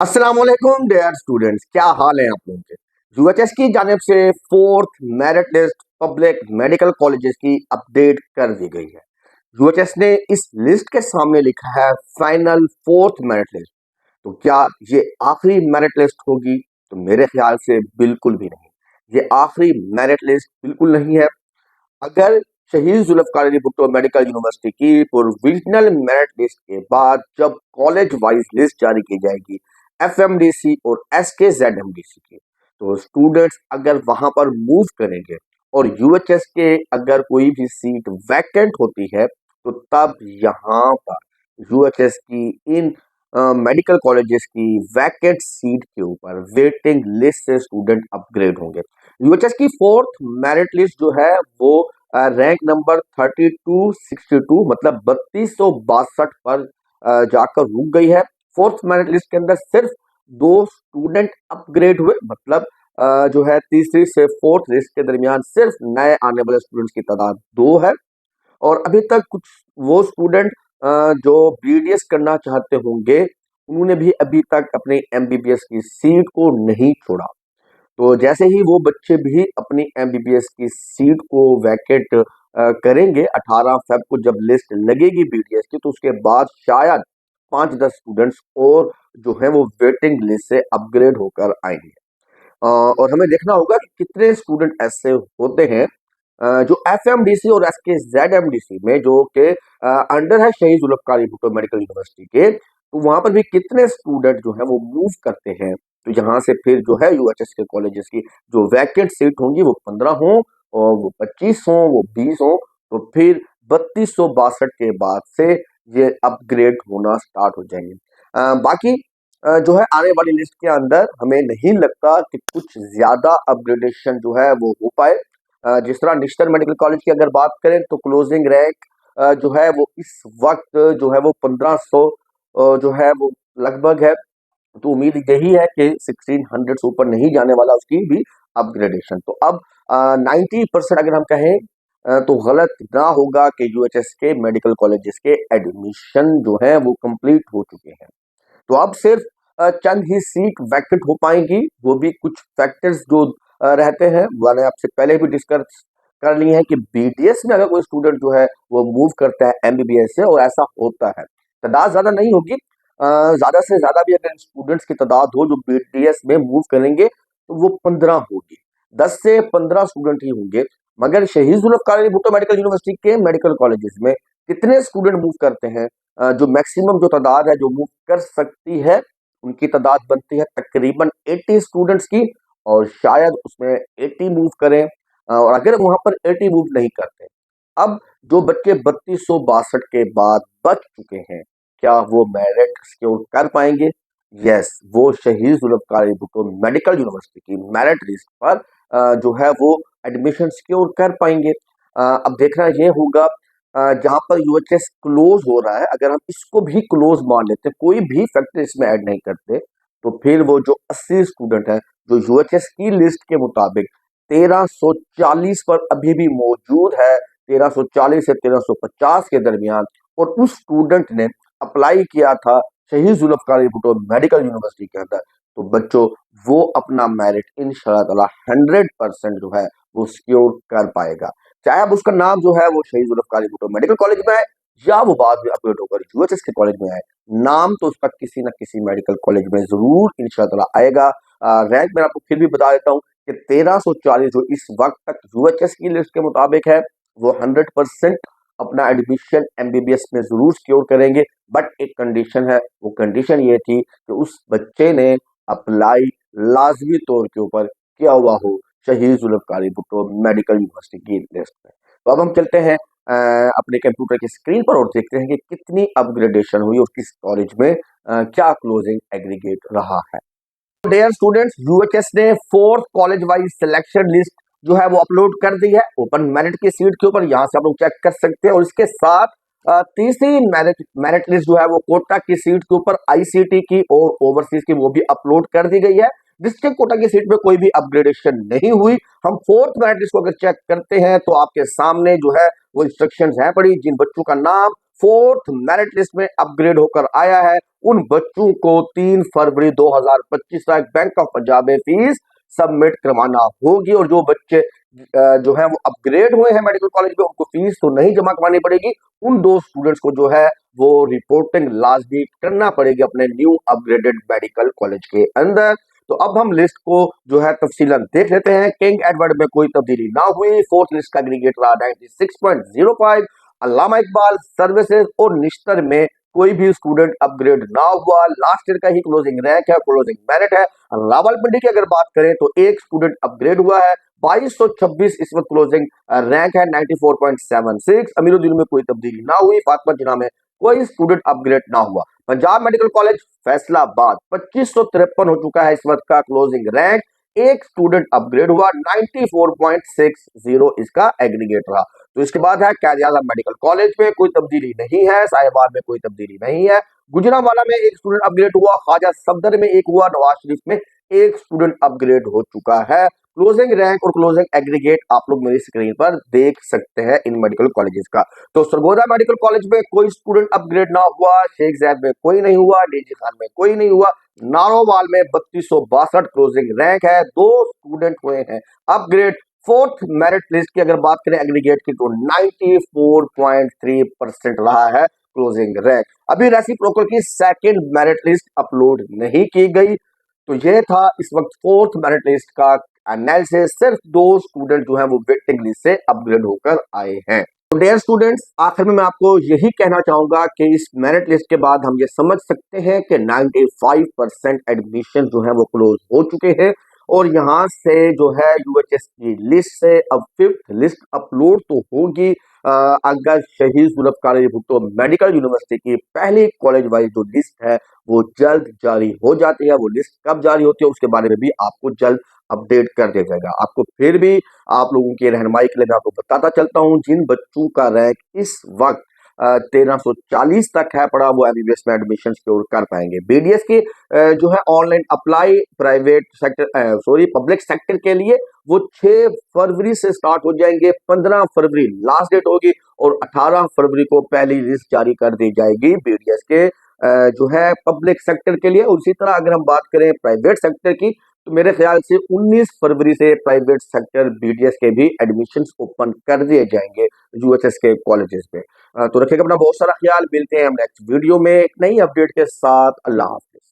अस्सलाम वालेकुम dear students, क्या हाल है आप लोगों के। यूएचएस की जानिब से fourth merit list public medical colleges की अपडेट कर दी गई है। यूएचएस ने इस लिस्ट के सामने लिखा है फाइनल फोर्थ मेरिट लिस्ट। तो क्या ये आखिरी मेरिट लिस्ट होगी? तो मेरे ख्याल से बिल्कुल भी नहीं। ये आखिरी मेरिट लिस्ट बिल्कुल नहीं है। अगर शहीद जुल्फ़िकार अली भुट्टो मेडिकल यूनिवर्सिटी की प्रोविजनल मेरिट लिस्ट के बाद जब कॉलेज वाइज लिस्ट जारी की जाएगी एफएमडीसी और एसकेजेडएमडीसी की, तो स्टूडेंट्स अगर वहां पर मूव करेंगे और यूएचएस के अगर कोई भी सीट वैकेंट होती है, तो तब यहाँ पर यूएचएस की इन मेडिकल कॉलेजेस की वैकेंट सीट के ऊपर वेटिंग लिस्ट से स्टूडेंट अपग्रेड होंगे। यूएचएस की फोर्थ मेरिट लिस्ट जो है वो रैंक नंबर 3262 मतलब 3262 पर जाकर रुक गई है। फोर्थ मेरिट लिस्ट के अंदर सिर्फ दो स्टूडेंट अपग्रेड हुए, मतलब जो है तीसरी से फोर्थ लिस्ट के दरमियान सिर्फ नए आने वाले स्टूडेंट्स की तादाद दो है। और अभी तक कुछ वो स्टूडेंट जो बीडीएस करना चाहते होंगे, उन्होंने भी अभी तक अपनी एमबीबीएस की सीट को नहीं छोड़ा। तो जैसे ही वो बच्चे भी अपनी एमबीबीएस की सीट को वैकेट करेंगे 18 फेब को जब लिस्ट लगेगी बीडीएस की, तो उसके बाद शायद 5-10 स्टूडेंट्स और जो है वो वेटिंग लिस्ट से अपग्रेड होकर आएंगे। और हमें देखना होगा कि कितने स्टूडेंट ऐसे होते हैं जो एफएमडीसी और एसकेजेडएमडीसी में जो के अंडर है शहीद जुल्फ़िकार अली भुट्टो मेडिकल यूनिवर्सिटी के, तो वहां पर भी कितने स्टूडेंट जो है वो मूव करते हैं। तो यहाँ से फिर जो है यूएचएस के कॉलेजेस की जो वैकेंट सीट होंगी वो 15 हो और वो 25 हो, वो 20 हो, तो फिर 3262 के बाद से ये अपग्रेड होना स्टार्ट हो जाएंगे। बाकी जो है आने वाली लिस्ट के अंदर हमें नहीं लगता कि कुछ ज्यादा अपग्रेडेशन जो है वो हो पाए। जिस तरह निश्तर मेडिकल कॉलेज की अगर बात करें तो क्लोजिंग रैंक जो है वो इस वक्त जो है वो 1500 जो है वो लगभग है। तो उम्मीद यही है कि 1600 से ऊपर नहीं जाने वाला उसकी भी अपग्रेडेशन। तो अब 90% अगर हम कहें तो गलत ना होगा कि यूएचएस के मेडिकल कॉलेजेस के एडमिशन जो है वो कंप्लीट हो चुके हैं। तो अब सिर्फ चंद ही सीट वैकेंट हो पाएंगी, वो भी कुछ फैक्टर्स जो रहते हैं मैंने आपसे पहले भी डिस्कस कर लिए हैं कि बीडीएस में अगर कोई स्टूडेंट जो है वो मूव करता है एमबीबीएस से, और ऐसा होता है, तादाद ज्यादा नहीं होगी, ज्यादा से ज्यादा भी अगर स्टूडेंट्स की तादाद हो जो बीडीएस में मूव करेंगे तो वो 15 होगी, 10 से 15 स्टूडेंट ही होंगे। मगर शहीद जुल्फ़िकार अली भुट्टो मेडिकल यूनिवर्सिटी के मेडिकल कॉलेजेस में कितने स्टूडेंट मूव करते हैं? जो मैक्सिमम जो तादाद है जो मूव कर सकती है, उनकी तादाद बनती है तकरीबन 80 स्टूडेंट्स की, और शायद उसमें 80 मूव करें, और अगर वहां पर 80 मूव नहीं करते, अब जो बच्चे 3262 के बाद बच चुके हैं, क्या वो मेरिट सिक्योर कर पाएंगे? यस, वो शहीद जुल्फ़िकार अली भुट्टो मेडिकल यूनिवर्सिटी की मेरिट लिस्ट पर जो है वो एडमिशन सिक्योर कर पाएंगे। अब देखना ये होगा जहाँ पर यूएचएस क्लोज हो रहा है, अगर हम इसको भी क्लोज मान लेते हैं, कोई भी फैक्टर इसमें ऐड नहीं करते, तो फिर वो जो 80 स्टूडेंट हैं जो यूएचएस की लिस्ट के मुताबिक 1340 पर अभी भी मौजूद है, 1340 से 1350 के दरमियान, और उस स्टूडेंट ने अप्लाई किया था शहीद जुल्फ़िकार अली भुट्टो मेडिकल यूनिवर्सिटी के अंदर, तो बच्चों वो अपना मेरिट इंशाल्लाह ताला 100% जो है वो सिक्योर कर पाएगा। चाहे अब उसका नाम जो है वो शहीद जुल्फ़िकार अली भुट्टो मेडिकल कॉलेज में है या वो बाद में अपग्रेड होकर यूएचएस के कॉलेज में है, नाम तो उसका किसी न किसी मेडिकल कॉलेज में जरूर इंशाल्लाह ताला आएगा। रैंक मैं आपको फिर भी बता देता हूँ कि 1340 जो इस वक्त तक यूएचएस की लिस्ट के मुताबिक है, वो 100% अपना एडमिशन एमबीबीएस में जरूर सिक्योर करेंगे। बट एक कंडीशन है, वो कंडीशन ये थी कि उस बच्चे ने अप्लाई लाजमी तौर के ऊपर किया हुआ हो शहीद जुल्फ़िकार अली भुट्टो मेडिकल यूनिवर्सिटी की लिस्ट में। तो अब हम चलते हैं अपने कंप्यूटर की स्क्रीन पर और देखते हैं कि कितनी अपग्रेडेशन हुई और किस कॉलेज में क्या क्लोजिंग एग्रीगेट रहा है। डियर स्टूडेंट्स, यूएचएस ने fourth college wise selection list जो है वो अपलोड कर दी है ओपन मेरिट की सीट के ऊपर, यहाँ से आप लोग चेक कर सकते हैं। और इसके साथ तीसरी मेरिट मेरिट लिस्ट जो है वो कोटा की सीट के ऊपर आईसीटी की और ओवरसीज की वो भी अपलोड कर दी गई है। डिस्ट्रिक्ट कोटा की सीट में कोई भी अपग्रेडेशन नहीं हुई। हम फोर्थ मेरिट लिस्ट को अगर चेक करते हैं तो आपके सामने जो है वो इंस्ट्रक्शंस हैं पड़ी, जिन बच्चों का नाम फोर्थ मेरिट लिस्ट में अपग्रेड होकर आया है उन बच्चों को 3 फरवरी 2025 तक बैंक ऑफ पंजाब में फीस सबमिट करवाना होगी। और जो बच्चे जो है वो अपग्रेड हुए हैं मेडिकल कॉलेज में, उनको फीस तो नहीं जमा करवानी पड़ेगी। उन 2 स्टूडेंट्स को जो है वो रिपोर्टिंग लाजमी करना पड़ेगी अपने न्यू अपग्रेडेड मेडिकल कॉलेज के अंदर। तो अब हम लिस्ट को जो है तफसीलन देख लेते हैं। किंग एडवर्ड में कोई तब्दीली ना हुई, फोर्थ लिस्ट का एग्रीगेट रहा 96.05। अल्लामा इकबाल सर्विसेज और निश्तर में कोई भी स्टूडेंट अपग्रेड ना हुआ, लास्ट ईयर का ही क्लोजिंग रैंक है, क्लोजिंग मेरिट है। रावलपिंडी की अगर बात करें तो एक स्टूडेंट अपग्रेड हुआ है, 2226 इस वक्त क्लोजिंग रैंक है 94.76। अमीरुद्दीन में कोई तब्दीली ना हुई, फातिमा जिन्ना में कोई स्टूडेंट अपग्रेड ना हुआ। पंजाब मेडिकल कॉलेज फैसलाबाद 2553 हो चुका है इस वक्त का क्लोजिंग रैंक, एक स्टूडेंट अपग्रेड हुआ, 94.60 इसका एग्रीगेट रहा। तो इसके बाद है कायद आज़म मेडिकल कॉलेज में कोई तब्दीली नहीं है, साहिबाद में कोई तब्दीली नहीं है, गुजरांवाला में एक स्टूडेंट अपग्रेड हुआ, ख्वाजा सफदर में एक हुआ, नवाज शरीफ में एक स्टूडेंट अपग्रेड हो चुका है। क्लोजिंग रैंक और क्लोजिंग एग्रीगेट आप लोग मेरी स्क्रीन पर देख सकते हैं इन मेडिकल कॉलेजेस का। तो सरगोदा मेडिकल कॉलेज में कोई स्टूडेंट अपग्रेड ना हुआ, शेख जैद में कोई नहीं हुआ, डीजी खान में कोई नहीं हुआ, नारोवाल में 3262 क्लोजिंग रैंक है, 2 स्टूडेंट हुए हैं अपग्रेड। फोर्थ मेरिट लिस्ट की अगर बात करें एग्रीगेट की तो 94.3% रहा है क्लोजिंग रैंक। अभी रेसिप्रोकल की सेकंड मेरिट लिस्ट अपलोड नहीं की गई। तो यह था इस वक्त फोर्थ मेरिट लिस्ट का एनालिसिस। सिर्फ 2 स्टूडेंट जो है वो वेटिंग लिस्ट से अपग्रेड होकर आए हैं। तो डियर स्टूडेंट्स, आखिर में मैं आपको यही कहना चाहूंगा कि इस मेरिट लिस्ट के बाद हम ये समझ सकते हैं कि 95% एडमिशन जो है वो क्लोज हो चुके हैं। और यहाँ से जो है यूएचएस की लिस्ट से अब 5th लिस्ट अपलोड तो होगी। अगर शहीद जुल्फकार भुट्टो मेडिकल यूनिवर्सिटी की पहली कॉलेज वाइज जो लिस्ट है वो जल्द जारी हो जाती है। वो लिस्ट कब जारी होती है उसके बारे में भी आपको जल्द अपडेट कर दिया जाएगा। आपको फिर भी आप लोगों की रहनुमाई के लिए मैं आपको बताता चलता हूँ, जिन बच्चों का रैंक इस वक्त 1340 तक है पड़ा, वो एमबीबीएस में एडमिशन सिक्योर कर पाएंगे। बीडीएस की जो है online apply private sector public sector के लिए वो 6 फरवरी से स्टार्ट हो जाएंगे, 15 फरवरी लास्ट डेट होगी और 18 फरवरी को पहली लिस्ट जारी कर दी जाएगी बीडीएस के जो है पब्लिक सेक्टर के लिए। उसी तरह अगर हम बात करें प्राइवेट सेक्टर की तो मेरे ख्याल से 19 फरवरी से प्राइवेट सेक्टर बीडीएस के भी एडमिशंस ओपन कर दिए जाएंगे यूएचएस के कॉलेजेस में। तो रखिएगा अपना बहुत सारा ख्याल, मिलते हैं हम नेक्स्ट वीडियो में एक नई अपडेट के साथ। अल्लाह हाफिज।